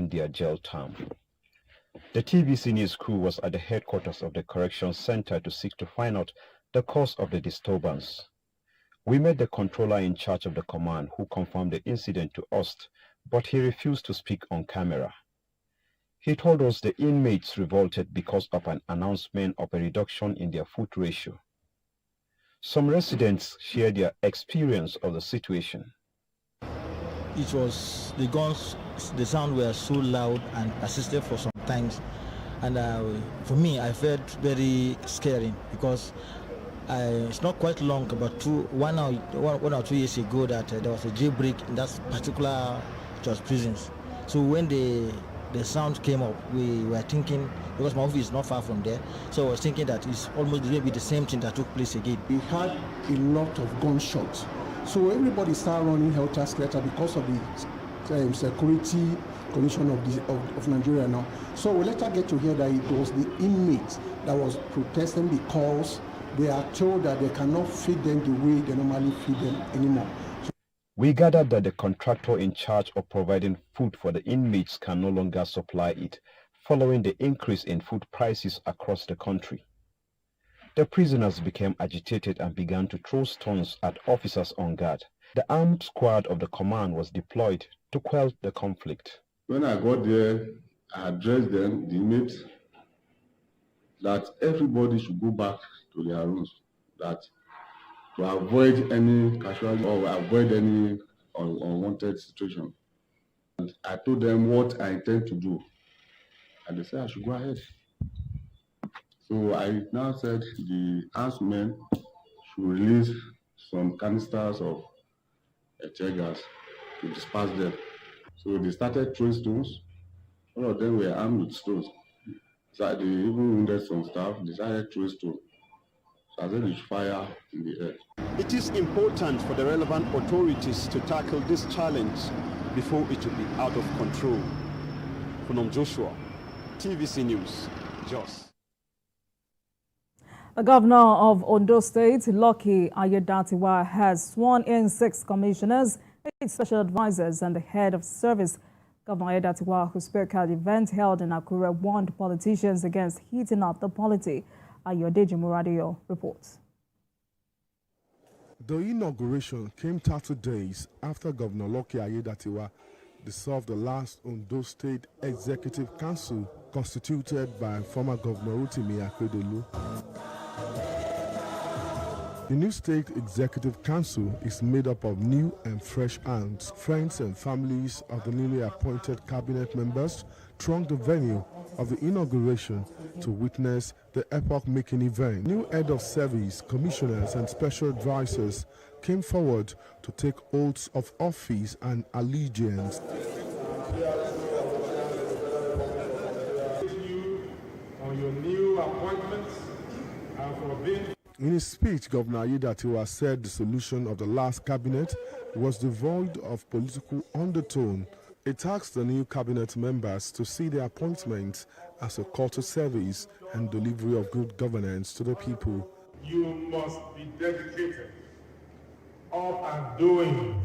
during their jail term. The TVC News crew was at the headquarters of the Corrections Center to seek to find out the cause of the disturbance. We met the controller in charge of the command who confirmed the incident to us, but he refused to speak on camera. He told us the inmates revolted because of an announcement of a reduction in their food ratio. Some residents shared their experience of the situation. It was the guns, the sound were so loud and persisted for some times, and for me I felt very scary because it's not quite long, about 1 or 2 years ago, that there was a jailbreak in that particular prisons. So when the sound came up, we were thinking, because my office is not far from there, so I was thinking that it's almost maybe the same thing that took place again. We had a lot of gunshots, so everybody started running helter-skelter because of the security condition of Nigeria now. So we later get to hear that it was the inmates that was protesting because they are told that they cannot feed them the way they normally feed them anymore. We gathered that the contractor in charge of providing food for the inmates can no longer supply it, following the increase in food prices across the country. The prisoners became agitated and began to throw stones at officers on guard. The armed squad of the command was deployed to quell the conflict. When I got there, I addressed them, the inmates, that everybody should go back to their rooms, that to avoid any casualty or avoid any unwanted situation. And I told them what I intend to do, and they said I should go ahead. So I now said the armed men should release some canisters of tear gas to disperse them. So they started throwing stones. All of them were armed with stones. So they even wounded some staff. They started throwing stones. So I said they should fire in the air. It is important for the relevant authorities to tackle this challenge before it will be out of control. From Joshua, TVC News, Jos. The governor of Ondo State, Lucky Ayedatiwa, has sworn in 6 commissioners, 8 special advisors, and the head of service. Governor Ayedatiwa, who spoke at the event held in Akure, warned politicians against heating up the polity. Ayodeji Muradio reports. The inauguration came 30 days after Governor Lucky Ayedatiwa dissolved the last Ondo State Executive Council constituted by former Governor Rotimi Akeredolu. The new State Executive Council is made up of new and fresh hands. Friends and families of the newly appointed cabinet members thronged the venue of the inauguration to witness the epoch-making event. New head of service, commissioners and special advisors came forward to take oaths of office and allegiance. On your new appointments and for being. In his speech, Governor Ayedatiwa said the solution of the last cabinet was devoid of political undertone. It asked the new cabinet members to see their appointments as a call to service and delivery of good governance to the people. You must be dedicated, up and doing,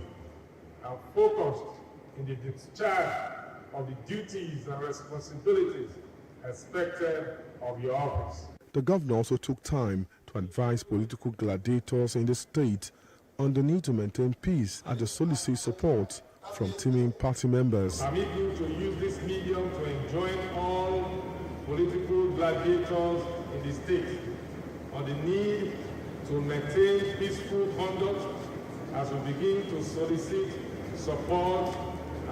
and focused in the discharge of the duties and responsibilities expected of your office. The governor also took time to advise political gladiators in the state on the need to maintain peace and to solicit support from teaming party members. I'm eager to use this medium to enjoin all political gladiators in the state on the need to maintain peaceful conduct as we begin to solicit support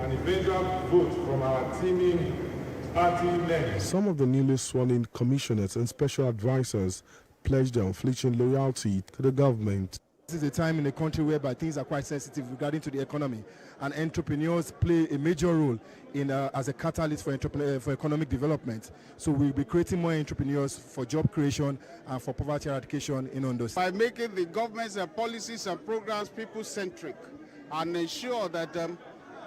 and eventual vote from our teaming party members. Some of the newly sworn-in commissioners and special advisors pledged their unflinching loyalty to the government. This is a time in the country whereby things are quite sensitive regarding to the economy, and entrepreneurs play a major role in as a catalyst for economic development. So we'll be creating more entrepreneurs for job creation and for poverty eradication in Ondo. By making the government's policies and programs people-centric and ensure that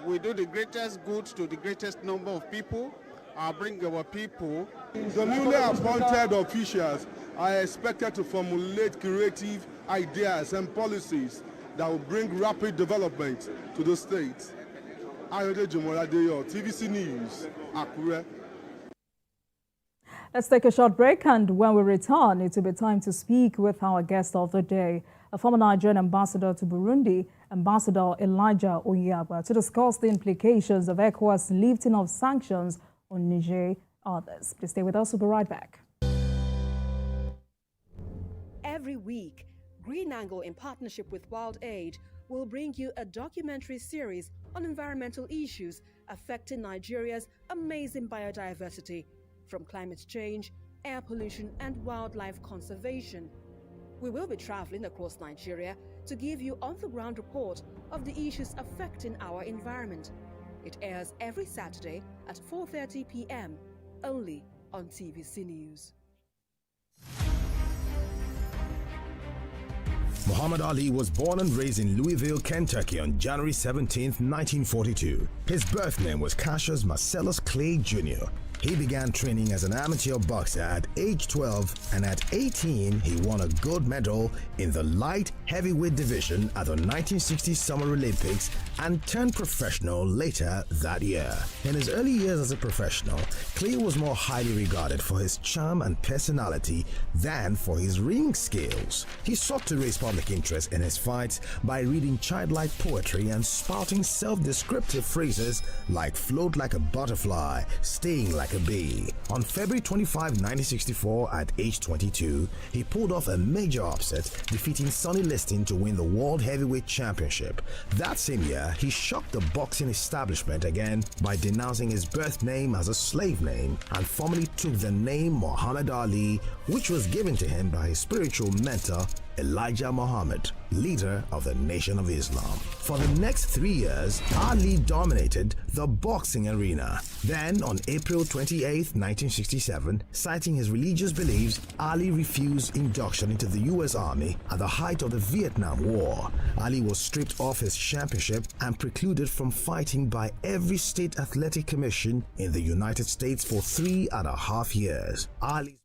we do the greatest good to the greatest number of people and bring our people. The newly appointed officials are expected to formulate creative ideas and policies that will bring rapid development to the state. Ayodeji Moladeyo, TVC News, Akure. Let's take a short break, and when we return, it will be time to speak with our guest of the day, a former Nigerian ambassador to Burundi, Ambassador Elijah Onyeagba, to discuss the implications of ECOWAS lifting of sanctions on Niger and others. Please stay with us. We'll be right back. Every week, Green Angle, in partnership with Wild Aid, will bring you a documentary series on environmental issues affecting Nigeria's amazing biodiversity, from climate change, air pollution, and wildlife conservation. We will be traveling across Nigeria to give you on-the-ground report of the issues affecting our environment. It airs every Saturday at 4:30 p.m. only on TVC News. Muhammad Ali was born and raised in Louisville, Kentucky on January 17, 1942. His birth name was Cassius Marcellus Clay Jr. He began training as an amateur boxer at age 12, and at 18 he won a gold medal in the light heavyweight division at the 1960 Summer Olympics and turned professional later that year. In his early years as a professional, Clay was more highly regarded for his charm and personality than for his ring skills. He sought to raise public interest in his fights by reading childlike poetry and spouting self-descriptive phrases like float like a butterfly, sting like a bee. On February 25, 1964, at age 22, he pulled off a major upset, defeating Sonny Liston to win the World Heavyweight Championship. That same year, he shocked the boxing establishment again by denouncing his birth name as a slave name and formally took the name Muhammad Ali, which was given to him by his spiritual mentor Elijah Muhammad, leader of the Nation of Islam. For the next 3 years, Ali dominated the boxing arena. Then, on April 28, 1967, citing his religious beliefs, Ali refused induction into the U.S. Army at the height of the Vietnam War. Ali was stripped off his championship and precluded from fighting by every state athletic commission in the United States for 3.5 years. Ali.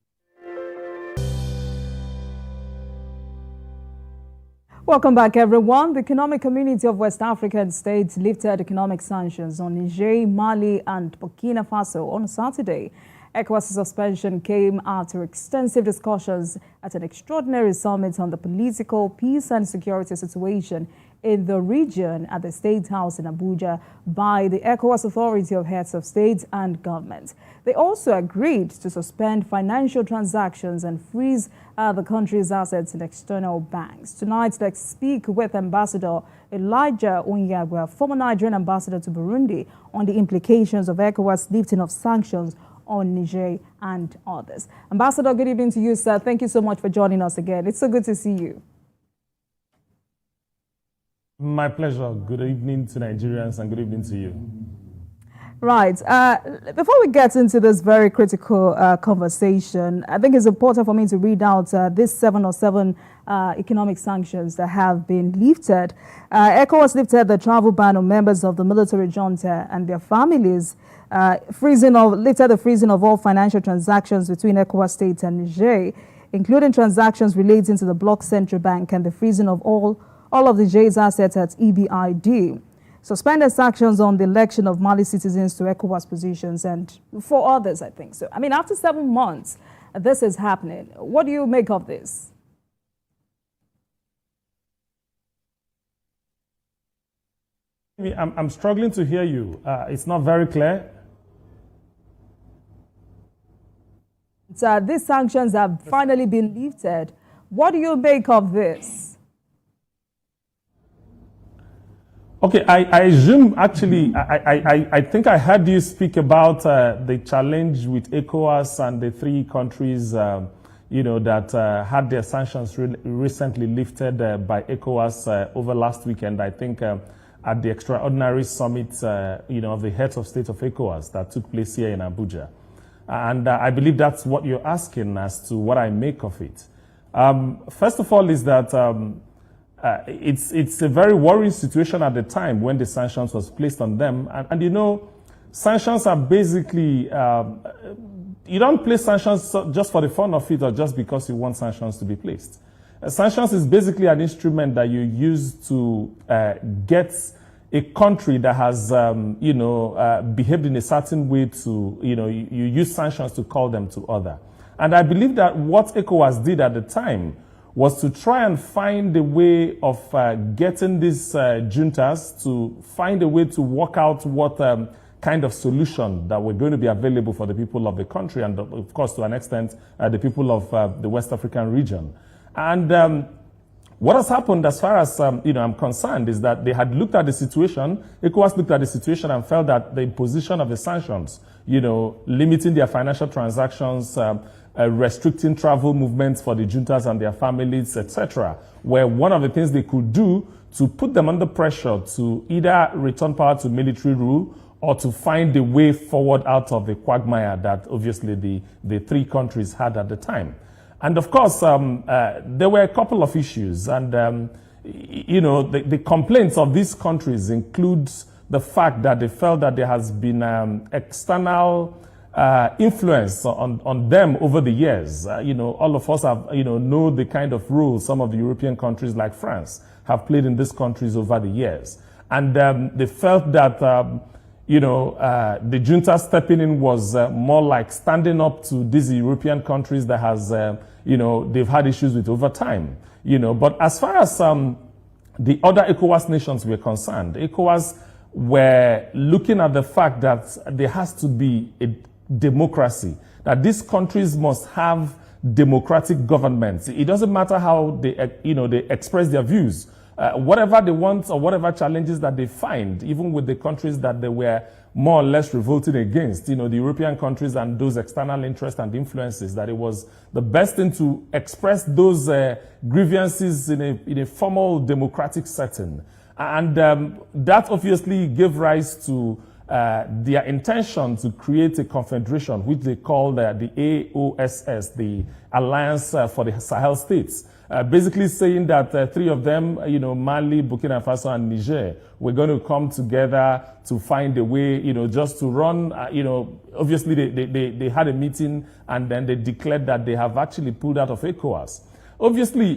Welcome back, everyone. The Economic Community of West African States lifted economic sanctions on Niger, Mali, and Burkina Faso on Saturday. ECOWAS suspension came after extensive discussions at an extraordinary summit on the political, peace, and security situation in the region at the State House in Abuja by the ECOWAS Authority of Heads of States and Government. They also agreed to suspend financial transactions and freeze the country's assets in external banks. Tonight, let's speak with Ambassador Elijah Onyeagba, former Nigerian ambassador to Burundi, on the implications of ECOWAS lifting of sanctions on Niger and others. Ambassador, good evening to you, sir. Thank you so much for joining us again. It's so good to see you. My pleasure. Good evening to Nigerians and good evening to you. Right. Before we get into this very critical conversation, I think it's important for me to read out these 7 or 7 economic sanctions that have been lifted. ECOWAS lifted the travel ban on members of the military junta and their families, lifted the freezing of all financial transactions between ECOWAS states and Niger, including transactions relating to the bloc central bank, and the freezing of all of the Niger's assets at EBID. Suspended sanctions on the election of Mali citizens to ECOWAS positions and 4 others, I think. So, I mean, after 7 months, this is happening. What do you make of this? I'm struggling to hear you. It's not very clear. These sanctions have finally been lifted. What do you make of this? Okay, I assume actually, I think I heard you speak about the challenge with ECOWAS and the 3 countries, that had their sanctions recently lifted by ECOWAS over last weekend. I think at the extraordinary summit, of the heads of state of ECOWAS that took place here in Abuja. And I believe that's what you're asking as to what I make of it. First of all is that it's a very worrying situation at the time when the sanctions was placed on them. And sanctions are basically, you don't place sanctions just for the fun of it or just because you want sanctions to be placed. Sanctions is basically an instrument that you use to get a country that has, behaved in a certain way to, you use sanctions to call them to order. And I believe that what ECOWAS did at the time was to try and find a way of getting these juntas to find a way to work out what kind of solution that were going to be available for the people of the country and, of course, to an extent, the people of the West African region. And what has happened as far as, I'm concerned is that they had looked at the situation, ECOWAS looked at the situation and felt that the imposition of the sanctions, limiting their financial transactions, restricting travel movements for the juntas and their families, etc., were one of the things they could do to put them under pressure to either return power to military rule or to find a way forward out of the quagmire that obviously the three countries had at the time. And of course, there were a couple of issues. And, the complaints of these countries includes the fact that they felt that there has been external influence on them over the years. All of us have, know the kind of role some of the European countries like France have played in these countries over the years. And they felt that, the junta stepping in was more like standing up to these European countries that has, they've had issues with over time. But as far as the other ECOWAS nations were concerned, ECOWAS were looking at the fact that there has to be a democracy, that these countries must have democratic governments. It doesn't matter how they, they express their views. Whatever they want or whatever challenges that they find, even with the countries that they were more or less revolting against, the European countries and those external interests and influences, that it was the best thing to express those grievances in a formal democratic setting. And that obviously gave rise to their intention to create a confederation, which they call the AOSS, the Alliance for the Sahel States. Basically saying that three of them, Mali, Burkina Faso, and Niger, were going to come together to find a way, just to run, obviously they had a meeting and then they declared that they have actually pulled out of ECOWAS. Obviously,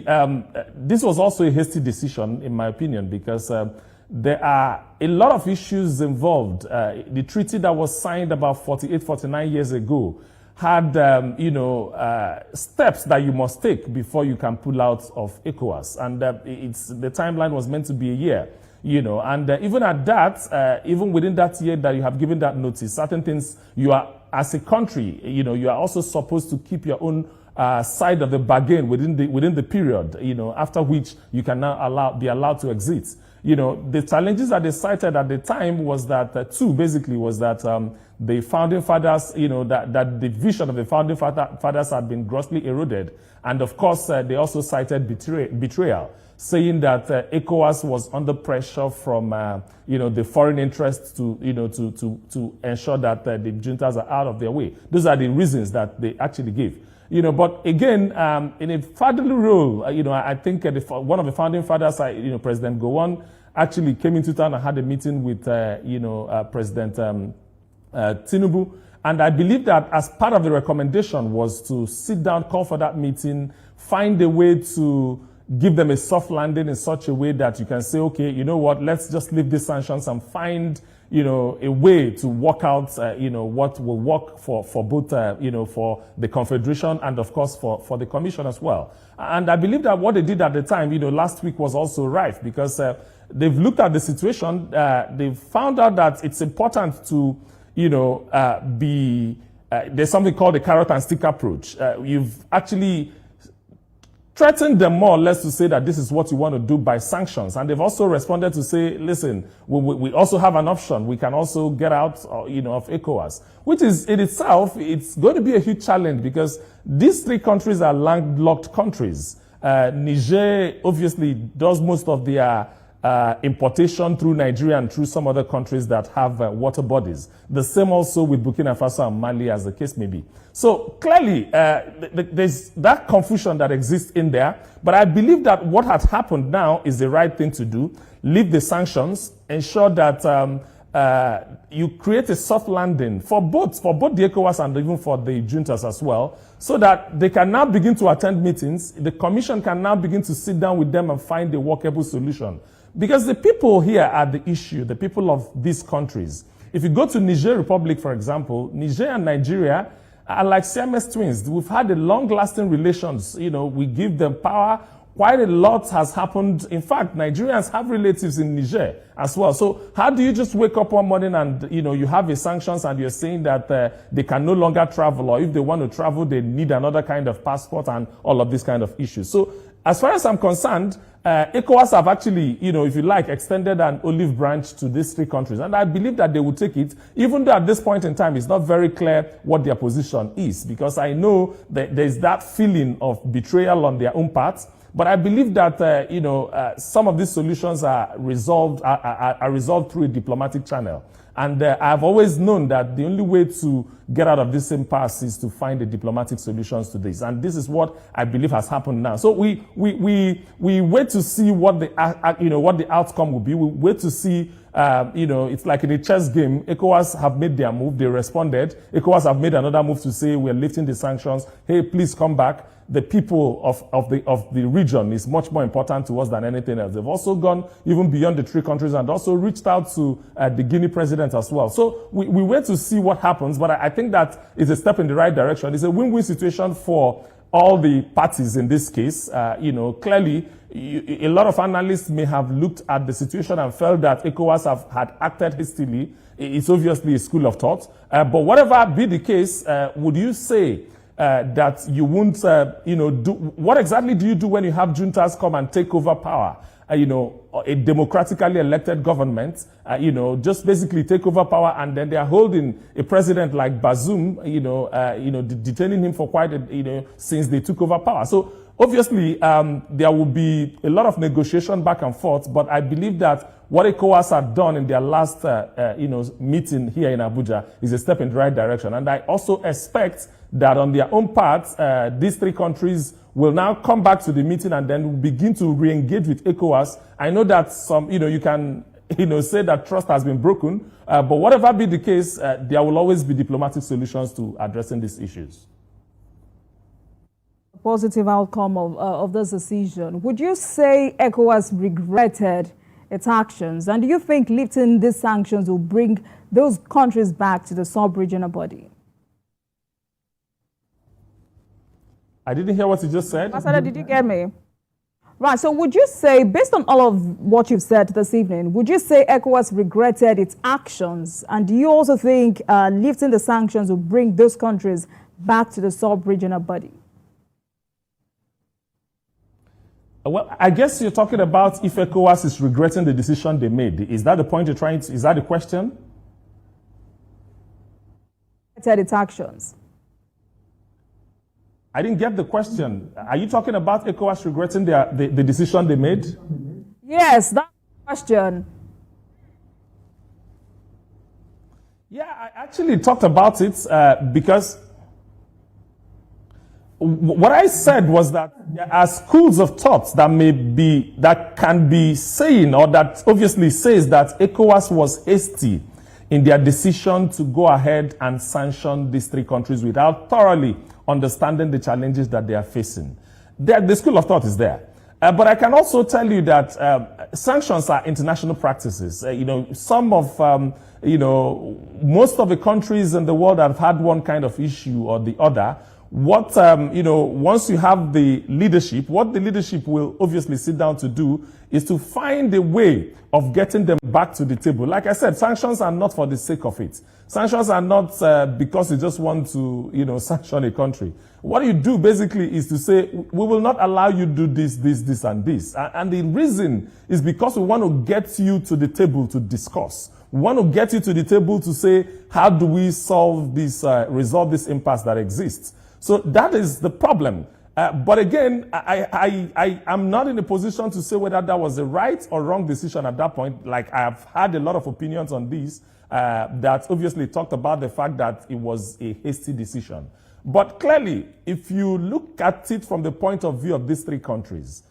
this was also a hasty decision, in my opinion, because there are a lot of issues involved. The treaty that was signed about 48, 49 years ago had, steps that you must take before you can pull out of ECOWAS. And the timeline was meant to be a year, and even at that, even within that year that you have given that notice, certain things you are, as a country, you are also supposed to keep your own side of the bargain within the period, after which you can now be allowed to exit. The challenges that they cited at the time was that, the founding fathers, that the vision of the founding fathers had been grossly eroded. And of course, they also cited betrayal, saying that ECOWAS was under pressure from, the foreign interests to ensure that the juntas are out of their way. Those are the reasons that they actually gave. But again, in a fatherly role, I think one of the founding fathers, President Gowon, actually came into town and had a meeting with, President Tinubu. And I believe that as part of the recommendation was to sit down, call for that meeting, find a way to give them a soft landing in such a way that you can say, okay, you know what, let's just leave these sanctions and find, a way to work out, what will work for both, for the Confederation and, of course, for the Commission as well. And I believe that what they did at the time, last week was also right, because they've looked at the situation. They've found out that it's important to, there's something called the carrot and stick approach. You've actually threatened them more or less to say that this is what you want to do by sanctions. And they've also responded to say, listen, we also have an option. We can also get out, of ECOWAS, which is in itself, it's going to be a huge challenge because these three countries are landlocked countries. Niger obviously does most of their importation through Nigeria and through some other countries that have water bodies. The same also with Burkina Faso and Mali, as the case may be. So clearly, there's that confusion that exists in there. But I believe that what has happened now is the right thing to do. Leave the sanctions, ensure that you create a soft landing for both the ECOWAS and even for the juntas as well, so that they can now begin to attend meetings. The Commission can now begin to sit down with them and find a workable solution. Because the people here are the issue, the people of these countries. If you go to Niger Republic, for example, Niger and Nigeria are like Siamese twins. We've had a long-lasting relations. We give them power. Quite a lot has happened. In fact, Nigerians have relatives in Niger as well. So how do you just wake up one morning and, you have a sanctions and you're saying that they can no longer travel, or if they want to travel, they need another kind of passport and all of these kind of issues. So as far as I'm concerned, ECOWAS have actually, if you like, extended an olive branch to these three countries. And I believe that they will take it, even though at this point in time, it's not very clear what their position is, because I know that there's that feeling of betrayal on their own part. But I believe that, some of these solutions are resolved through a diplomatic channel. And I've always known that the only way to get out of this impasse is to find a diplomatic solutions to this. And this is what I believe has happened now. So we wait to see what the outcome will be. We wait to see, it's like in a chess game. ECOWAS have made their move. They responded. ECOWAS have made another move to say, we're lifting the sanctions. Hey, please come back. The people of the region is much more important to us than anything else. They've also gone even beyond the three countries and also reached out to the Guinea president as well. So we wait to see what happens, but I think that is a step in the right direction. It's a win-win situation for all the parties in this case. Clearly, a lot of analysts may have looked at the situation and felt that ECOWAS had acted hastily. It's obviously a school of thought. But whatever be the case, would you say that you won't, what exactly do you do when you have juntas come and take over power? A democratically elected government, just basically take over power, and then they are holding a president like Bazoum, detaining him for quite since they took over power. So obviously, there will be a lot of negotiation back and forth, but I believe that what ECOWAS had done in their last, meeting here in Abuja is a step in the right direction. And I also expect that on their own part, these three countries will now come back to the meeting and then begin to re-engage with ECOWAS. I know that some, you can, say that trust has been broken, but whatever be the case, there will always be diplomatic solutions to addressing these issues. Positive outcome of this decision. Would you say ECOWAS regretted its actions? And do you think lifting these sanctions will bring those countries back to the sub-regional body? I didn't hear what you just said. Ambassador, did you get me? Right, so would you say, based on all of what you've said this evening, would you say ECOWAS regretted its actions? And do you also think lifting the sanctions will bring those countries back to the sub-regional body? Well, I guess you're talking about if ECOWAS is regretting the decision they made. Is that the point you're trying to, is that the question? Its actions. I didn't get the question. Are you talking about ECOWAS regretting the decision they made? Yes, that's the question. Yeah, I actually talked about it because what I said was that there are schools of thought that can be saying, or that obviously says that ECOWAS was hasty in their decision to go ahead and sanction these three countries without thoroughly understanding the challenges that they are facing. The school of thought is there. But I can also tell you that sanctions are international practices. Some of, most of the countries in the world have had one kind of issue or the other. What, once you have the leadership, what the leadership will obviously sit down to do is to find a way of getting them back to the table. Like I said, sanctions are not for the sake of it. Sanctions are not because you just want to, sanction a country. What you do basically is to say, we will not allow you to do this, this, this, and this. And the reason is because we want to get you to the table to discuss. We want to get you to the table to say, how do we solve this, resolve this impasse that exists? So that is the problem. But again, I am not in a position to say whether that was a right or wrong decision at that point. Like, I have had a lot of opinions on this that obviously talked about the fact that it was a hasty decision. But clearly, if you look at it from the point of view of these three countries,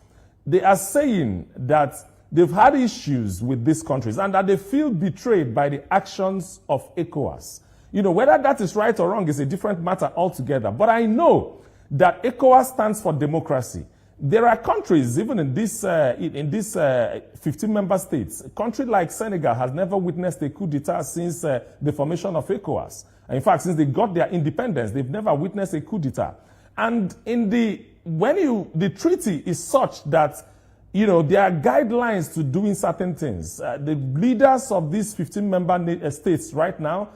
they are saying that they've had issues with these countries and that they feel betrayed by the actions of ECOWAS. Whether that is right or wrong is a different matter altogether. But I know that ECOWAS stands for democracy. There are countries, even in this 15 member states, a country like Senegal has never witnessed a coup d'etat since the formation of ECOWAS. In fact, since they got their independence, they've never witnessed a coup d'etat. And the treaty is such that, there are guidelines to doing certain things. The leaders of these 15 member states right now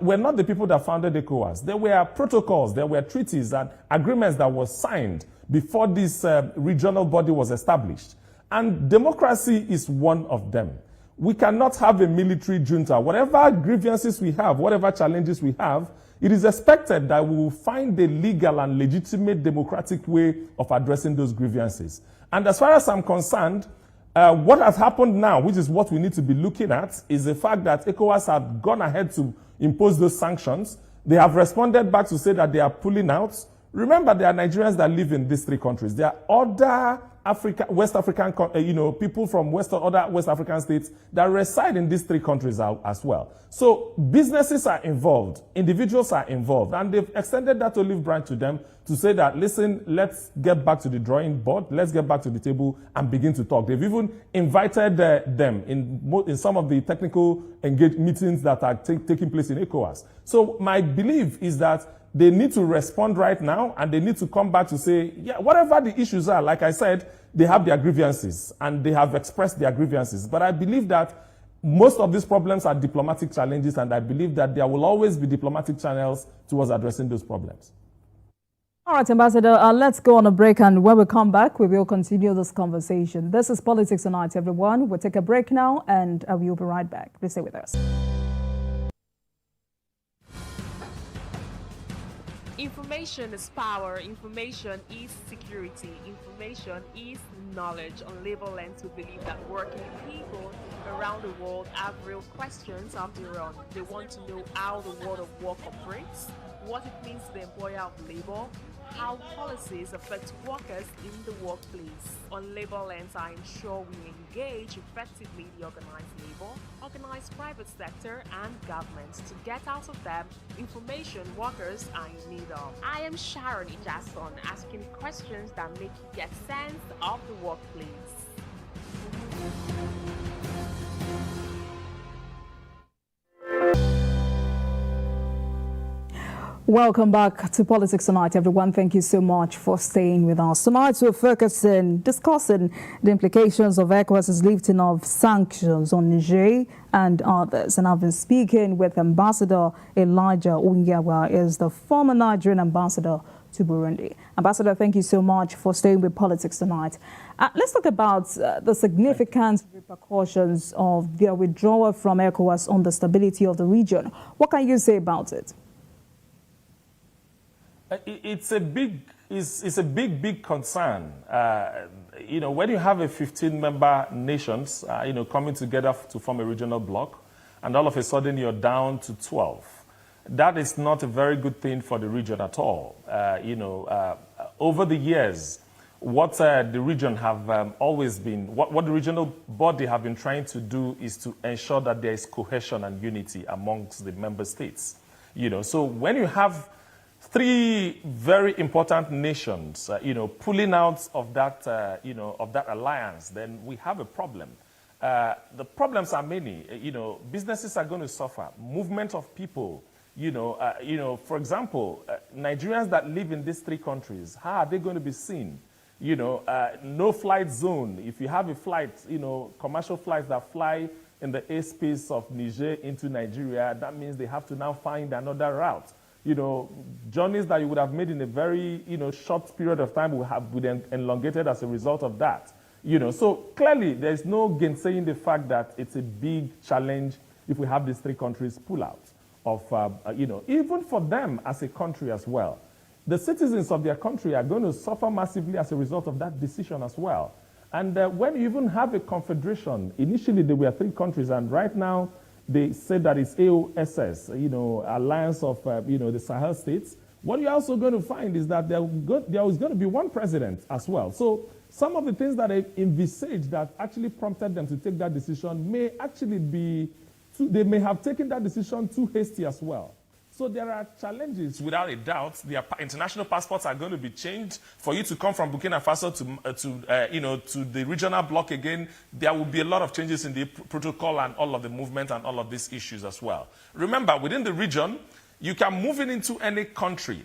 were not the people that founded ECOWAS. There were protocols, there were treaties and agreements that were signed before this regional body was established. And democracy is one of them. We cannot have a military junta. Whatever grievances we have, whatever challenges we have, it is expected that we will find a legal and legitimate democratic way of addressing those grievances. And as far as I'm concerned, what has happened now, which is what we need to be looking at, is the fact that ECOWAS have gone ahead to impose those sanctions. They have responded back to say that they are pulling out. Remember, there are Nigerians that live in these three countries. There are other West African, people from other West African states that reside in these three countries as well. So businesses are involved, individuals are involved, and they've extended that olive branch to them to say that, listen, let's get back to the drawing board, let's get back to the table and begin to talk. They've even invited them in some of the technical meetings that are taking place in ECOWAS. So my belief is that they need to respond right now, and they need to come back to say, yeah, whatever the issues are, like I said, they have their grievances, and they have expressed their grievances. But I believe that most of these problems are diplomatic challenges, and I believe that there will always be diplomatic channels towards addressing those problems. All right, Ambassador, let's go on a break, and when we come back, we will continue this conversation. This is Politics Tonight, everyone. We'll take a break now, and we'll be right back. Please stay with us. Information is power, information is security, information is knowledge. On Labor Lens, we believe that working people around the world have real questions of their own. They want to know how the world of work operates, what it means to the employer of labor, how policies affect workers in the workplace. On Labor Lens, I ensure we engage effectively the organized labor, organized private sector, and government to get out of them information workers are in need of. I am Sharon Ijason, asking questions that make you get sense of the workplace. Welcome back to Politics Tonight, everyone. Thank you so much for staying with us. Tonight, we're discussing the implications of ECOWAS's lifting of sanctions on Niger and others. And I've been speaking with Ambassador Elijah Onyewa, is the former Nigerian ambassador to Burundi. Ambassador, thank you so much for staying with Politics Tonight. Let's talk about the significant repercussions of their withdrawal from ECOWAS on the stability of the region. What can you say about it? It's a big concern. When you have a 15-member nations, coming together to form a regional bloc, and all of a sudden you're down to 12, that is not a very good thing for the region at all. Over the years, what the region have always been, what the regional body have been trying to do is to ensure that there is cohesion and unity amongst the member states. So when you have three very important nations, pulling out of that, of that alliance, then we have a problem. The problems are many. Businesses are going to suffer. Movement of people. For example, Nigerians that live in these three countries, how are they going to be seen? No flight zone. If you have a flight, commercial flights that fly in the airspace of Niger into Nigeria, that means they have to now find another route. Journeys that you would have made in a very, short period of time will have been elongated as a result of that. So clearly there's no gainsaying the fact that it's a big challenge if we have these three countries pull out of, even for them as a country as well. The citizens of their country are going to suffer massively as a result of that decision as well. And when you even have a confederation, initially there were three countries, and right now they said that it's AOSS, Alliance of, the Sahel states. What you're also going to find is that there is going to be one president as well. So some of the things that they envisaged that actually prompted them to take that decision may actually be, they may have taken that decision too hasty as well. So there are challenges, without a doubt. Their international passports are going to be changed. For you to come from Burkina Faso to the regional bloc again, there will be a lot of changes in the protocol and all of the movement and all of these issues as well. Remember, within the region, you can move into any country.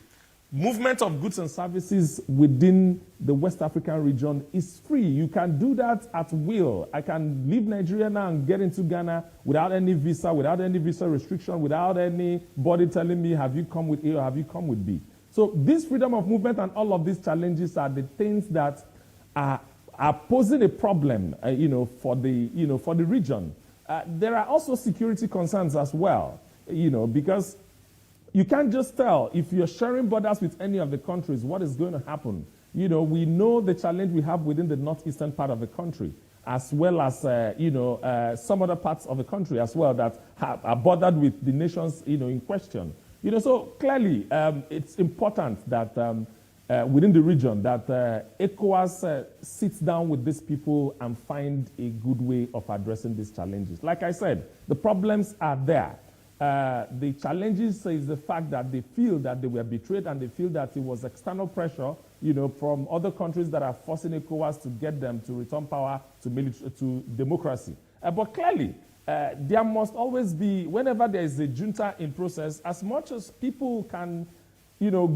Movement of goods and services within the West African region is free. You can do that at will. I can leave Nigeria now and get into Ghana without any visa restriction, without anybody telling me, have you come with A or have you come with B? So this freedom of movement and all of these challenges are the things that are posing a problem, for the region. There are also security concerns as well, because you can't just tell if you're sharing borders with any of the countries what is going to happen. We know the challenge we have within the northeastern part of the country, as well as some other parts of the country as well that are bordered with the nations in question. So clearly it's important that within the region that ECOWAS sits down with these people and find a good way of addressing these challenges. Like I said, the problems are there. The challenges is the fact that they feel that they were betrayed and they feel that it was external pressure, from other countries that are forcing ECOWAS to get them to return power to democracy. But clearly, there must always be, whenever there is a junta in process, as much as people can,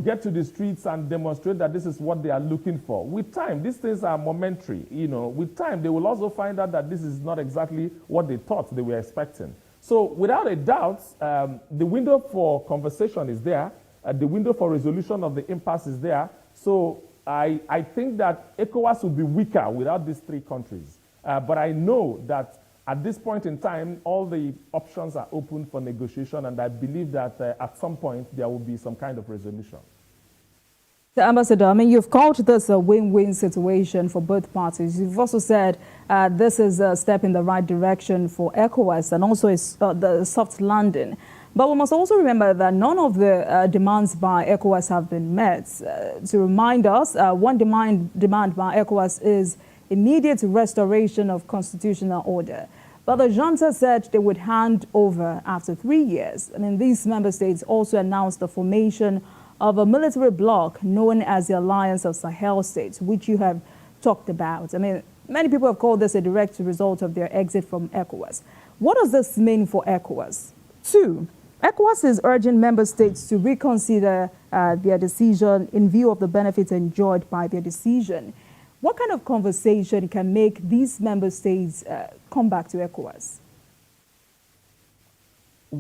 get to the streets and demonstrate that this is what they are looking for. With time, these things are momentary. With time, they will also find out that this is not exactly what they thought they were expecting. So without a doubt, the window for conversation is there. The window for resolution of the impasse is there. So I think that ECOWAS will be weaker without these three countries. But I know that at this point in time, all the options are open for negotiation, and I believe that at some point there will be some kind of resolution. The Ambassador, you've called this a win-win situation for both parties. You've also said this is a step in the right direction for ECOWAS and also the soft landing. But we must also remember that none of the demands by ECOWAS have been met. To remind us, one demand by ECOWAS is immediate restoration of constitutional order. But the junta said they would hand over after 3 years. These member states also announced the formation of a military bloc known as the Alliance of Sahel States, which you have talked about. Many people have called this a direct result of their exit from ECOWAS. What does this mean for ECOWAS? 2, ECOWAS is urging member states to reconsider their decision in view of the benefits enjoyed by their decision. What kind of conversation can make these member states come back to ECOWAS?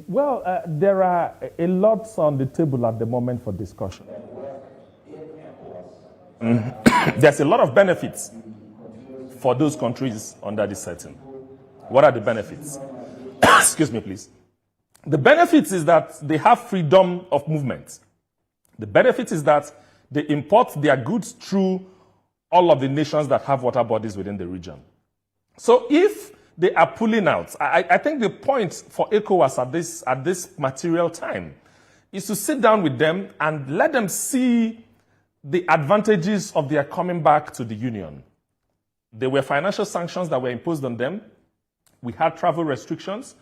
Well, there are a lot on the table at the moment for discussion. There's a lot of benefits for those countries under this setting. What are the benefits? Excuse me, please. The benefits is that they have freedom of movement. The benefit is that they import their goods through all of the nations that have water bodies within the region. So if they are pulling out, I think the point for ECOWAS at this material time is to sit down with them and let them see the advantages of their coming back to the Union. There were financial sanctions that were imposed on them. We had travel restrictions.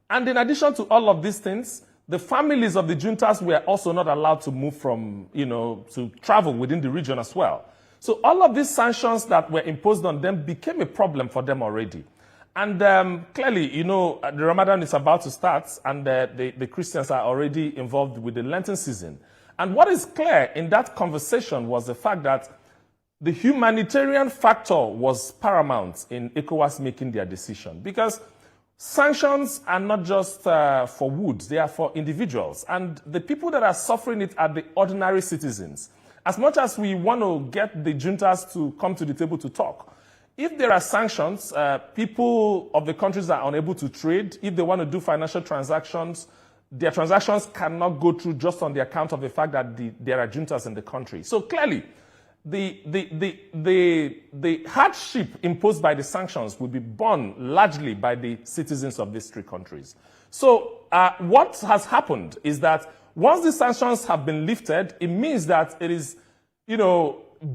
And in addition to all of these things, the families of the juntas were also not allowed to move from, to travel within the region as well. So all of these sanctions that were imposed on them became a problem for them already. And clearly, the Ramadan is about to start, and the Christians are already involved with the Lenten season. And what is clear in that conversation was the fact that the humanitarian factor was paramount in ECOWAS making their decision. Because sanctions are not just for wood, they are for individuals. And the people that are suffering it are the ordinary citizens. As much as we want to get the juntas to come to the table to talk, if there are sanctions, people of the countries are unable to trade. If they want to do financial transactions, their transactions cannot go through just on the account of the fact that there are juntas in the country. So clearly, the hardship imposed by the sanctions will be borne largely by the citizens of these three countries. So what has happened is that once the sanctions have been lifted, it means that it is,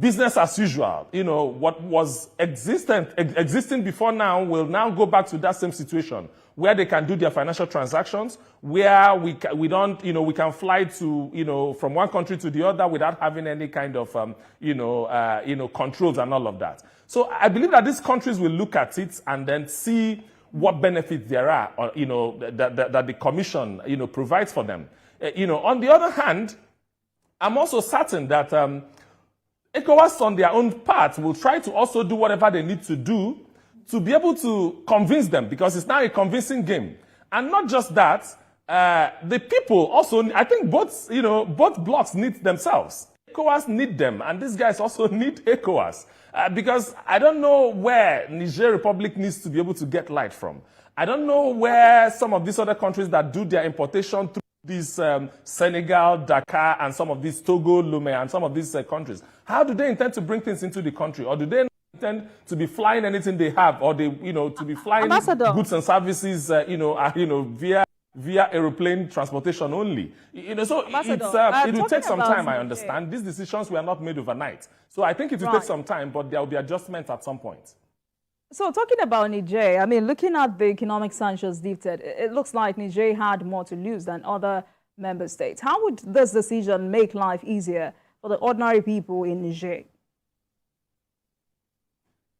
business as usual. What was existing before now will now go back to that same situation. where they can do their financial transactions, where we can fly to, from one country to the other without having any kind of, controls and all of that. So I believe that these countries will look at it and then see what benefits there are, or, that the Commission, provides for them. On the other hand, I'm also certain that ECOWAS on their own part will try to also do whatever they need to do to be able to convince them, because it's now a convincing game. And not just that, the people also, I think both blocs need themselves. ECOWAS need them, and these guys also need ECOWAS. Because I don't know where Niger Republic needs to be able to get light from. I don't know where some of these other countries that do their importation through these Senegal, Dakar, and some of these Togo, Lomé, and some of these countries. How do they intend to bring things into the country? Or do they intend to be flying anything they have? Or they, to be flying goods and services, via aeroplane transportation only? So it will take some time, I understand. These decisions were not made overnight. So I think it will take some time, but there will be adjustments at some point. So talking about Niger, I mean, looking at the economic sanctions lifted, it looks like Niger had more to lose than other member states. How would this decision make life easier for the ordinary people in Niger?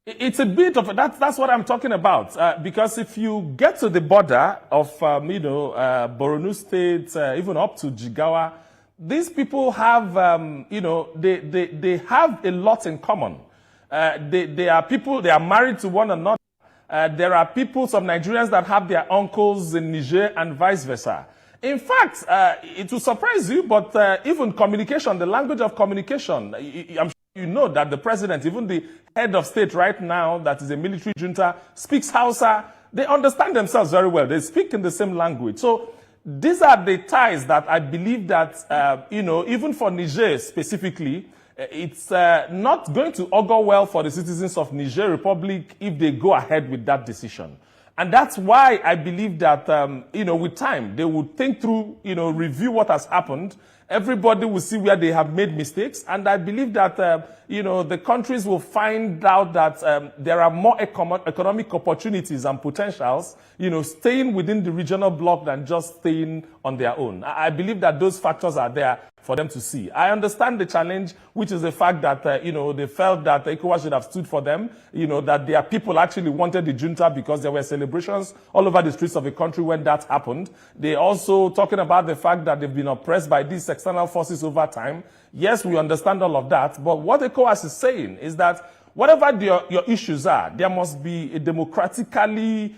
It's a bit of that's what I'm talking about. Because if you get to the border of Borno State, even up to Jigawa, these people have they have a lot in common. They are people, they are married to one another. There are people, some Nigerians that have their uncles in Niger and vice versa. In fact, it will surprise you, but even communication, the language of communication, I'm sure you know that the president, even the head of state right now, that is a military junta, speaks Hausa. They understand themselves very well. They speak in the same language. So these are the ties that I believe that, even for Niger specifically, it's not going to augur well for the citizens of Niger Republic if they go ahead with that decision. And that's why I believe that, with time, they will think through, review what has happened. Everybody will see where they have made mistakes. And I believe that, the countries will find out that there are more economic opportunities and potentials, staying within the regional bloc than just staying on their own. I believe that those factors are there for them to see. I understand the challenge, which is the fact that, they felt that ECOWAS should have stood for them, that their people actually wanted the junta because there were celebrations all over the streets of the country when that happened. They also talking about the fact that they've been oppressed by these external forces over time. Yes, we understand all of that, but what ECOWAS is saying is that whatever your issues are, there must be a democratically,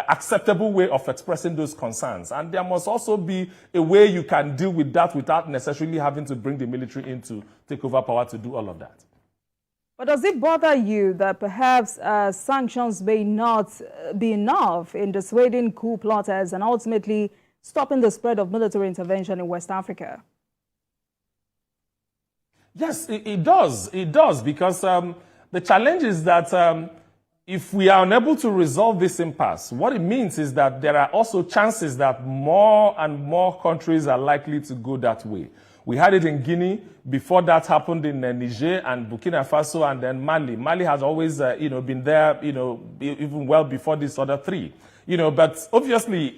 acceptable way of expressing those concerns. And there must also be a way you can deal with that without necessarily having to bring the military in to take over power to do all of that. But does it bother you that perhaps sanctions may not be enough in dissuading coup plotters and ultimately stopping the spread of military intervention in West Africa? Yes, it does. It does, because the challenge is that if we are unable to resolve this impasse, what it means is that there are also chances that more and more countries are likely to go that way. We had it in Guinea. Before that happened in Niger and Burkina Faso and then Mali. Mali has always, been there, even well before these other three. But obviously,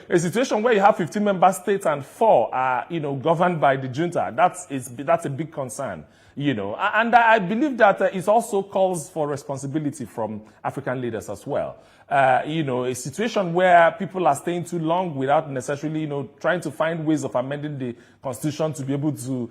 a situation where you have 15 member states and 4 are, governed by the junta, that's a big concern, And I believe that it also calls for responsibility from African leaders as well. A situation where people are staying too long without necessarily, trying to find ways of amending the constitution to be able to,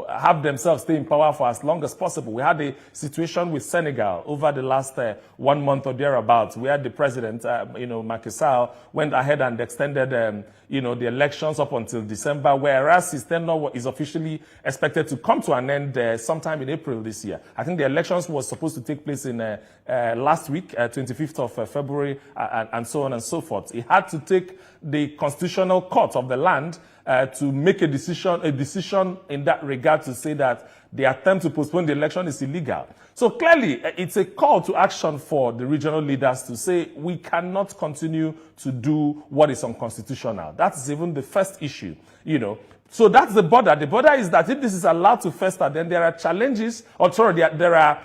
have themselves stay in power for as long as possible. We had a situation with Senegal over the last 1 month or thereabouts, where the president, Macky Sall, went ahead and extended, the elections up until December, whereas his tenure is officially expected to come to an end sometime in April this year. I think the elections was supposed to take place in last week, 25th of February, and so on and so forth. He had to take the constitutional court of the land to make a decision in that regard to say that the attempt to postpone the election is illegal. So clearly, it's a call to action for the regional leaders to say we cannot continue to do what is unconstitutional. That's even the first issue, So that's the border. The border is that if this is allowed to fester, then there are challenges, there are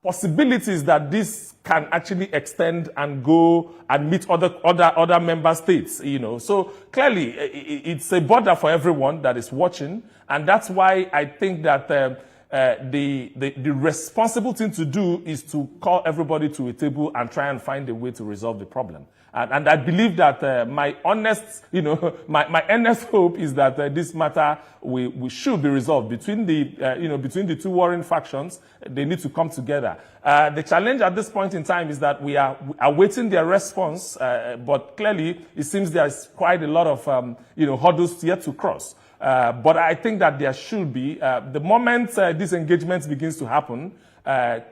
possibilities that this can actually extend and go and meet other member states, you know. So clearly, it's a border for everyone that is watching, and that's why I think that the responsible thing to do is to call everybody to a table and try and find a way to resolve the problem. And I believe that my honest, you know, my earnest hope is that this matter we should be resolved between the two warring factions. They need to come together. The challenge at this point in time is that we are awaiting their response, but clearly it seems there's quite a lot of hurdles yet to cross. But I think that there should be the moment this engagement begins to happen.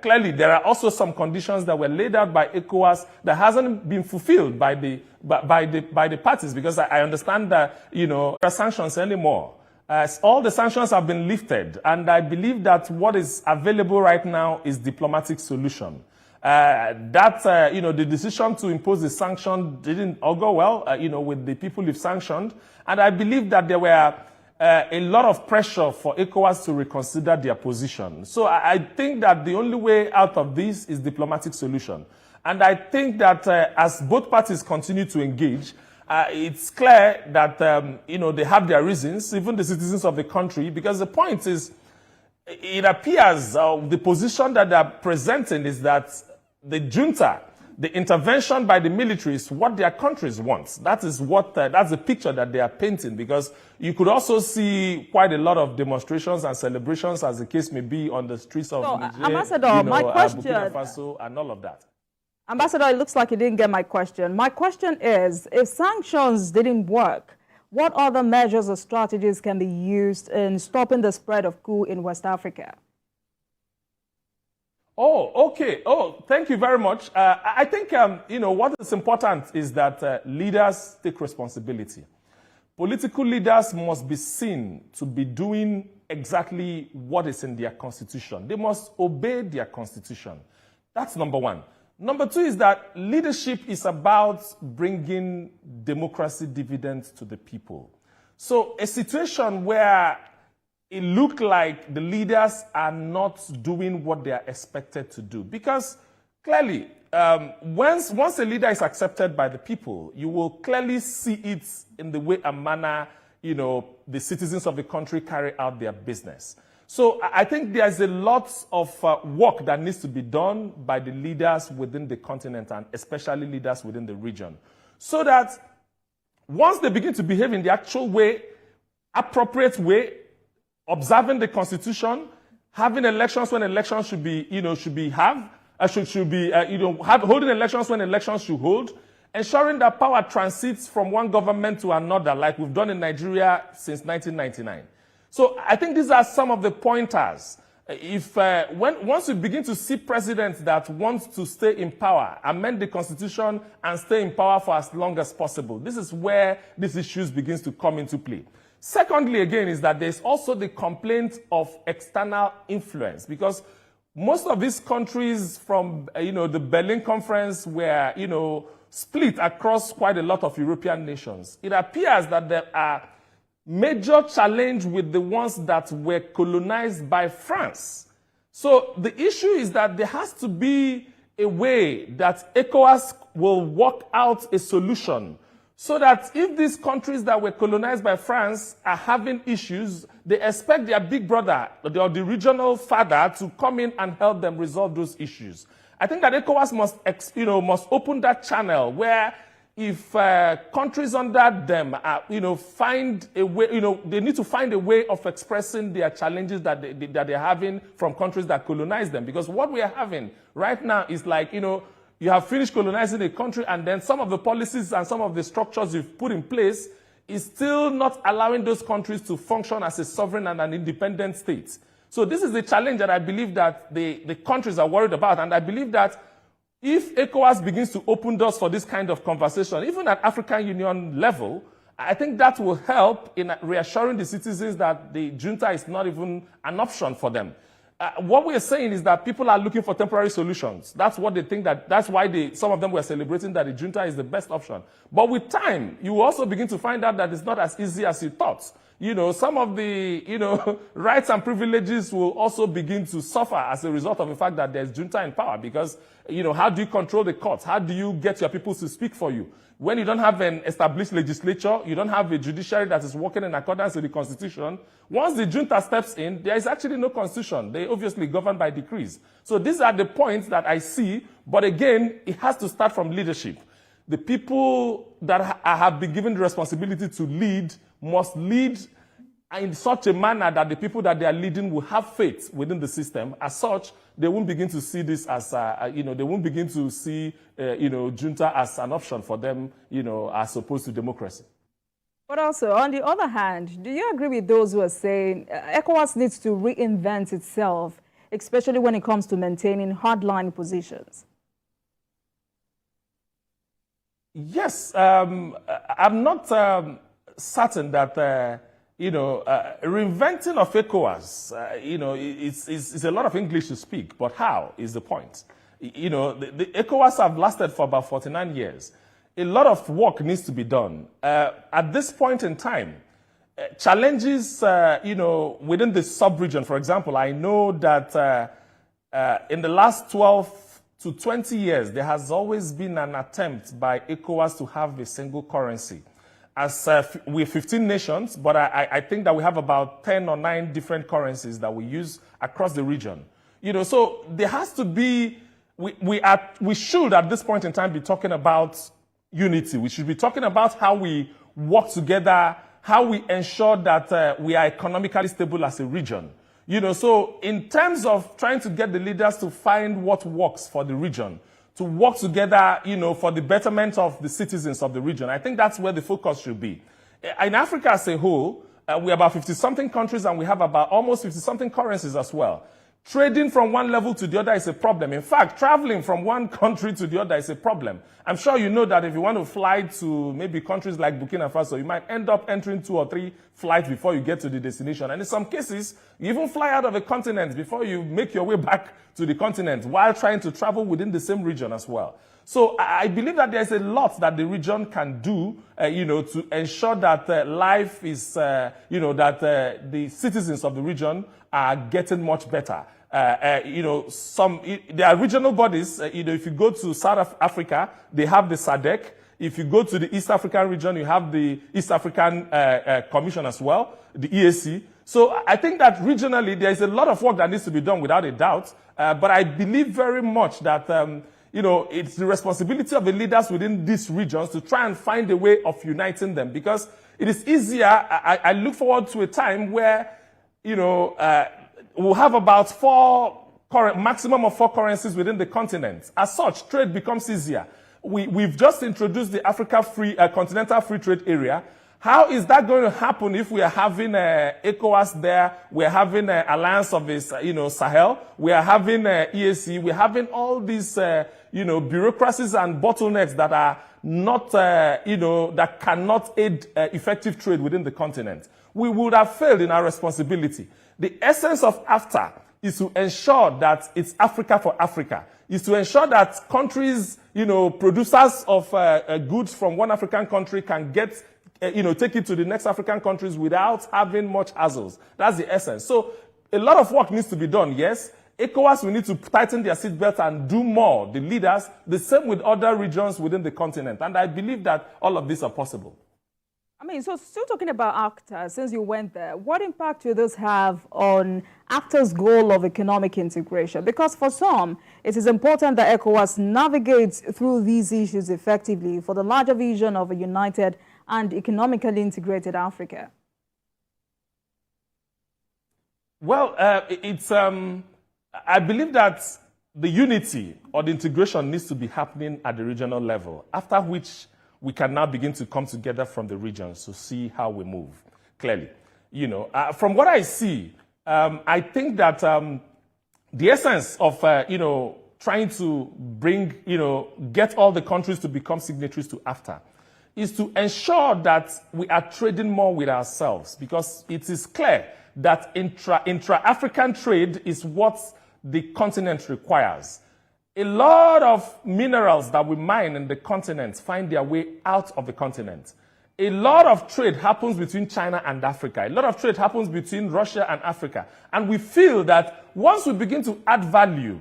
Clearly, there are also some conditions that were laid out by ECOWAS that hasn't been fulfilled by the parties, because I understand that there are sanctions anymore. All the sanctions have been lifted, and I believe that what is available right now is diplomatic solution. The decision to impose the sanction didn't all go well, with the people who've sanctioned, and I believe that there were a lot of pressure for ECOWAS to reconsider their position. So I think that the only way out of this is diplomatic solution. And I think that as both parties continue to engage, it's clear that, they have their reasons, even the citizens of the country, because the point is, it appears the position that they're presenting is that the junta, the intervention by the military is what their countries want. That is that's the picture that they are painting, because you could also see quite a lot of demonstrations and celebrations, as the case may be, on the streets of Niger, Ambassador, my question, Burkina Faso, and all of that. Ambassador, it looks like you didn't get my question. My question is, if sanctions didn't work, what other measures or strategies can be used in stopping the spread of coup in West Africa? Oh, okay. Oh, thank you very much. I think, what is important is that leaders take responsibility. Political leaders must be seen to be doing exactly what is in their constitution. They must obey their constitution. That's number one. Number two is that leadership is about bringing democracy dividends to the people. So a situation where it looked like the leaders are not doing what they are expected to do. Because clearly, once a leader is accepted by the people, you will clearly see it in the way and manner, the citizens of the country carry out their business. So I think there's a lot of work that needs to be done by the leaders within the continent, and especially leaders within the region, so that once they begin to behave in the actual way, appropriate way, observing the constitution, having elections when elections should be, holding elections when elections should hold, ensuring that power transits from one government to another, like we've done in Nigeria since 1999. So I think these are some of the pointers. Once we begin to see presidents that want to stay in power, amend the constitution and stay in power for as long as possible, this is where these issues begins to come into play. Secondly, again, is that there's also the complaint of external influence, because most of these countries from, the Berlin Conference were, split across quite a lot of European nations. It appears that there are major challenges with the ones that were colonized by France. So the issue is that there has to be a way that ECOWAS will work out a solution, so that if these countries that were colonized by France are having issues, they expect their big brother or the regional father to come in and help them resolve those issues. I think that ECOWAS must open that channel where, if countries under them find a way, they need to find a way of expressing their challenges that they're having from countries that colonize them. Because what we are having right now is like, you have finished colonizing a country, and then some of the policies and some of the structures you've put in place is still not allowing those countries to function as a sovereign and an independent state. So this is the challenge that I believe that the countries are worried about. And I believe that if ECOWAS begins to open doors for this kind of conversation, even at African Union level, I think that will help in reassuring the citizens that the junta is not even an option for them. What we are saying is that people are looking for temporary solutions. That's what they think, that's why some of them were celebrating that the junta is the best option. But with time, you will also begin to find out that it's not as easy as you thought. some of the, rights and privileges will also begin to suffer as a result of the fact that there's junta in power. Because, how do you control the courts? How do you get your people to speak for you? When you don't have an established legislature, you don't have a judiciary that is working in accordance with the constitution, once the junta steps in, there is actually no constitution. They obviously govern by decrees. So these are the points that I see, but again, it has to start from leadership. The people that have been given the responsibility to lead must lead in such a manner that the people that they are leading will have faith within the system. As such, they won't begin to see this as, they won't begin to see, junta as an option for them, as opposed to democracy. But also, on the other hand, do you agree with those who are saying ECOWAS needs to reinvent itself, especially when it comes to maintaining hardline positions? Yes, I'm not certain that, reinventing of ECOWAS, it's a lot of English to speak, but how is the point? The ECOWAS have lasted for about 49 years. A lot of work needs to be done. At this point in time, challenges, within the sub-region, for example, I know that in the last 12 to 20 years, there has always been an attempt by ECOWAS to have a single currency. As we're 15 nations, but I think that we have about 10 or 9 different currencies that we use across the region. So there has to be, we should at this point in time be talking about unity. We should be talking about how we work together, how we ensure that we are economically stable as a region. So in terms of trying to get the leaders to find what works for the region, to work together, for the betterment of the citizens of the region, I think that's where the focus should be. In Africa as a whole, we're about 50-something countries and we have about almost 50-something currencies as well. Trading from one level to the other is a problem. In fact, traveling from one country to the other is a problem. I'm sure you know that if you want to fly to maybe countries like Burkina Faso, you might end up entering 2 or 3 flights before you get to the destination. And in some cases, you even fly out of a continent before you make your way back to the continent while trying to travel within the same region as well. So I believe that there's a lot that the region can do, to ensure that life is, that the citizens of the region are getting much better. There are regional bodies. If you go to South Africa, they have the SADC. If you go to the East African region, you have the East African Commission as well, the EAC. So I think that regionally, there is a lot of work that needs to be done without a doubt. But I believe very much that, it's the responsibility of the leaders within these regions to try and find a way of uniting them, because it is easier. I look forward to a time where, we'll have about maximum of 4 currencies within the continent. As such, trade becomes easier. We've just introduced the Africa Continental Free Trade Area. How is that going to happen if we are having ECOWAS there, we're having Alliance of this, Sahel, we are having EAC, we're having all these, bureaucracies and bottlenecks that are not, that cannot aid effective trade within the continent? We would have failed in our responsibility. The essence of AfTA is to ensure that it's Africa for Africa, is to ensure that countries, producers of goods from one African country can get, take it to the next African countries without having much hassles. That's the essence. So a lot of work needs to be done, yes. ECOWAS will need to tighten their seatbelt and do more, the leaders, the same with other regions within the continent. And I believe that all of these are possible. So still talking about AfTA, since you went there, what impact will this have on AfTA's goal of economic integration? Because for some, it is important that ECOWAS navigates through these issues effectively for the larger vision of a united and economically integrated Africa. Well, I believe that the unity or the integration needs to be happening at the regional level, after which we can now begin to come together from the regions to see how we move clearly. From what I see, I think that the essence of, trying to bring, get all the countries to become signatories to AfTA is to ensure that we are trading more with ourselves, because it is clear that intra-African trade is what the continent requires. A lot of minerals that we mine in the continent find their way out of the continent. a lot of trade happens between China and Africa. A lot of trade happens between Russia and Africa. And we feel that once we begin to add value,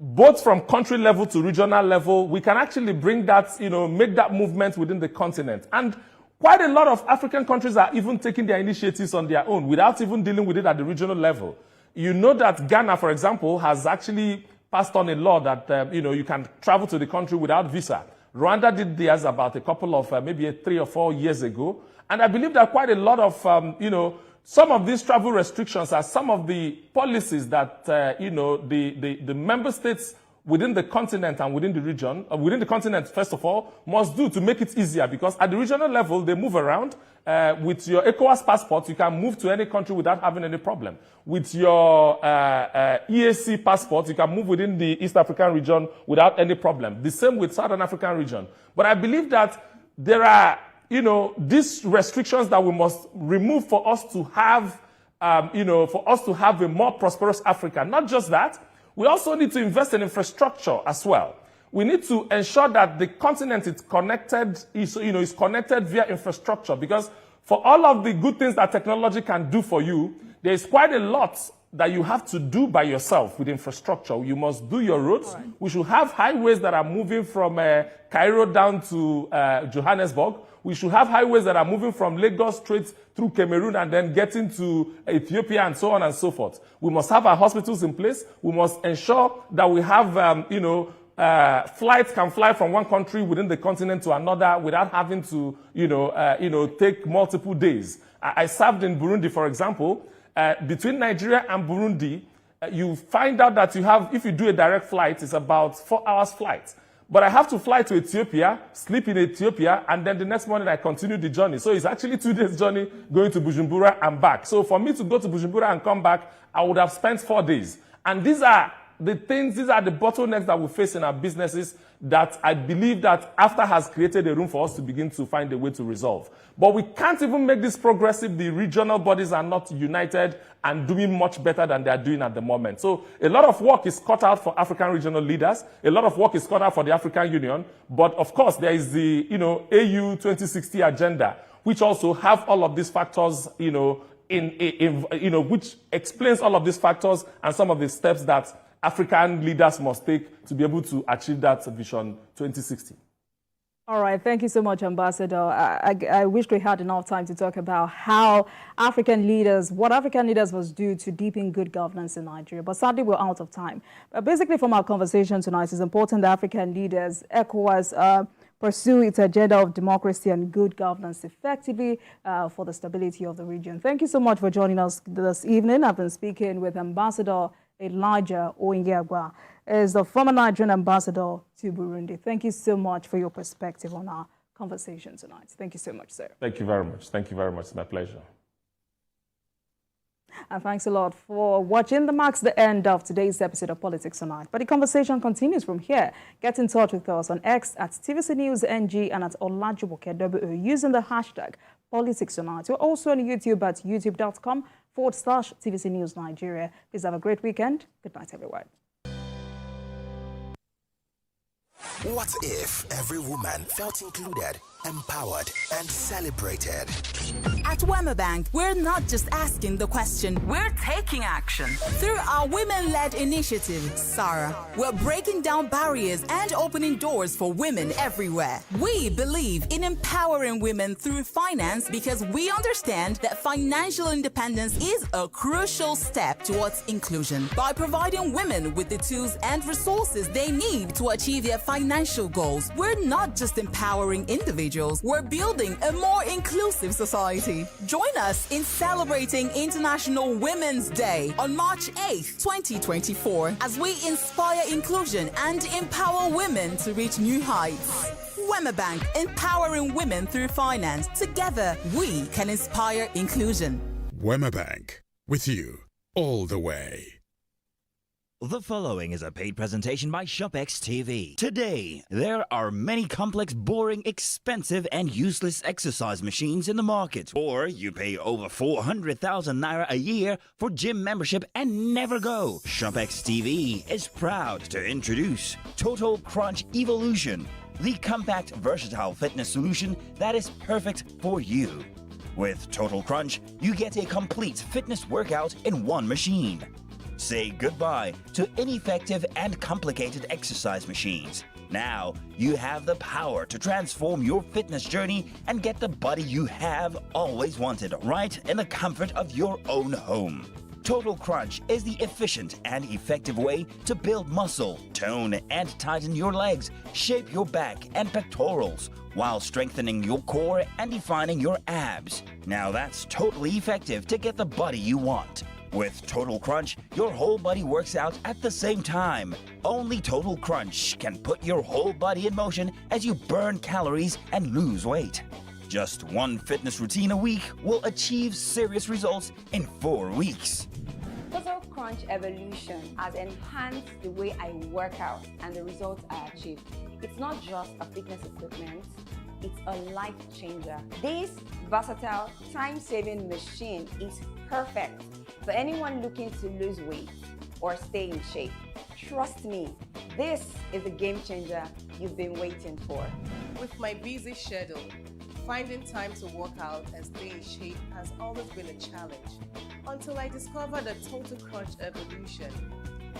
both from country level to regional level, we can actually bring that, make that movement within the continent. And quite a lot of African countries are even taking their initiatives on their own without even dealing with it at the regional level. You know that Ghana, for example, has actually passed on a law that, you can travel to the country without visa. Rwanda did theirs about a couple of, maybe 3 or 4 years ago. And I believe that quite a lot of, some of these travel restrictions are some of the policies that, the member states within the continent and within the region, within the continent, first of all, must do to make it easier. Because at the regional level, they move around. With your ECOWAS passport, you can move to any country without having any problem. With your EAC passport, you can move within the East African region without any problem. The same with Southern African region. But I believe that there are, these restrictions that we must remove for us to have, a more prosperous Africa. Not just that, we also need to invest in infrastructure as well. We need to ensure that the continent is connected, is connected via infrastructure, because for all of the good things that technology can do for you, there is quite a lot that you have to do by yourself with infrastructure. You must do your roads. Right. We should have highways that are moving from Cairo down to Johannesburg. We should have highways that are moving from Lagos straight through Cameroon and then getting to Ethiopia and so on and so forth. We must have our hospitals in place. We must ensure that we have, flights can fly from one country within the continent to another without having to, take multiple days. I served in Burundi, for example. Between Nigeria and Burundi, you find out that if you do a direct flight, it's about 4 hours flight. But I have to fly to Ethiopia, sleep in Ethiopia, and then the next morning I continue the journey. So it's actually 2 days journey going to Bujumbura and back. So for me to go to Bujumbura and come back, I would have spent 4 days. And these are the bottlenecks that we face in our businesses that I believe that AFTA has created a room for us to begin to find a way to resolve. But we can't even make this progressive. The regional bodies are not united and doing much better than they are doing at the moment. So a lot of work is cut out for African regional leaders. A lot of work is cut out for the African Union. But of course, there is the, AU 2060 agenda, which also have all of these factors, which explains all of these factors and some of the steps that African leaders must take to be able to achieve that Vision 2060. All right. Thank you so much, Ambassador. I wish we had enough time to talk about what African leaders must do to deepen good governance in Nigeria. But sadly, we're out of time. But basically, from our conversation tonight, it's important that African leaders, ECOWAS, pursue its agenda of democracy and good governance effectively for the stability of the region. Thank you so much for joining us this evening. I've been speaking with Ambassador Elijah Oyengiagwa, is the former Nigerian ambassador to Burundi. Thank you so much for your perspective on our conversation tonight. Thank you so much, sir. Thank you very much. Thank you very much. It's my pleasure. And thanks a lot for watching. That marks the end of today's episode of Politics Tonight. But the conversation continues from here. Get in touch with us on X at TVC News NG and at Olajumoke using the hashtag Politics Tonight. We're also on YouTube at youtube.com/TVC News Nigeria. Please have a great weekend. Good night, everyone. What if every woman felt included, empowered, and celebrated? At Wema Bank, we're not just asking the question, we're taking action. Through our women-led initiative, Sarah, we're breaking down barriers and opening doors for women everywhere. We believe in empowering women through finance because we understand that financial independence is a crucial step towards inclusion. By providing women with the tools and resources they need to achieve their financial goals, we're not just empowering individuals, we're building a more inclusive society. Join us in celebrating International Women's Day on March 8th, 2024, as we inspire inclusion and empower women to reach new heights. Wema Bank, empowering women through finance. Together, we can inspire inclusion. Wema Bank, with you all the way. The following is a paid presentation by ShopX TV. Today, there are many complex, boring, expensive, and useless exercise machines in the market. Or you pay over 400,000 naira a year for gym membership and never go. ShopX TV is proud to introduce Total Crunch Evolution, the compact, versatile fitness solution that is perfect for you. With Total Crunch, you get a complete fitness workout in one machine. Say goodbye to ineffective and complicated exercise machines. Now, you have the power to transform your fitness journey and get the body you have always wanted right in the comfort of your own home. Total Crunch is the efficient and effective way to build muscle, tone and tighten your legs, shape your back and pectorals, while strengthening your core and defining your abs. Now that's totally effective to get the body you want. With Total Crunch, your whole body works out at the same time. Only Total Crunch can put your whole body in motion as you burn calories and lose weight. Just one fitness routine a week will achieve serious results in 4 weeks. Total Crunch Evolution has enhanced the way I work out and the results I achieve. It's not just a fitness equipment, it's a life changer. This versatile, time-saving machine is perfect for anyone looking to lose weight or stay in shape. Trust me, this is a game changer you've been waiting for. With my busy schedule, finding time to work out and stay in shape has always been a challenge until I discovered the Total Crunch Evolution.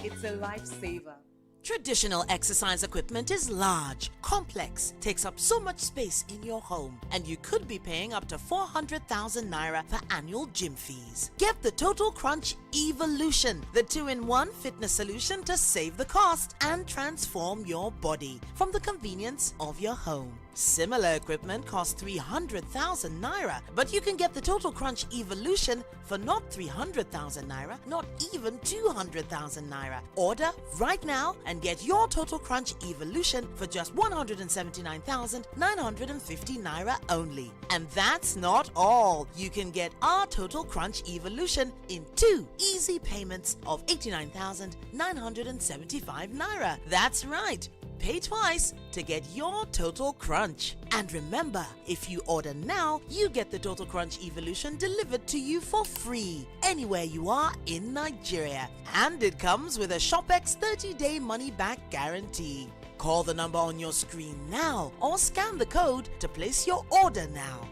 It's a lifesaver. Traditional exercise equipment is large, complex, takes up so much space in your home, and you could be paying up to 400,000 naira for annual gym fees. Get the Total Crunch Evolution, the 2-in-1 fitness solution to save the cost and transform your body from the convenience of your home. Similar equipment costs 300,000 naira, but you can get the Total Crunch Evolution for not 300,000 naira, not even 200,000 naira. Order right now and get your Total Crunch Evolution for just 179,950 naira only. And that's not all. You can get our Total Crunch Evolution in 2 easy payments of 89,975 naira. That's right. Pay twice to get your Total Crunch. And remember, if you order now, you get the Total Crunch Evolution delivered to you for free anywhere you are in Nigeria. And it comes with a ShopEx 30-day money-back guarantee. Call the number on your screen now or scan the code to place your order now.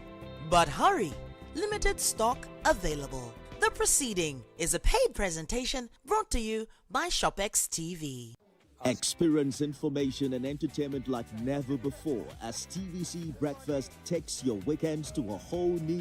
But hurry, limited stock available. The proceeding is a paid presentation brought to you by ShopEx TV. Experience information and entertainment like never before as TVC Breakfast takes your weekends to a whole new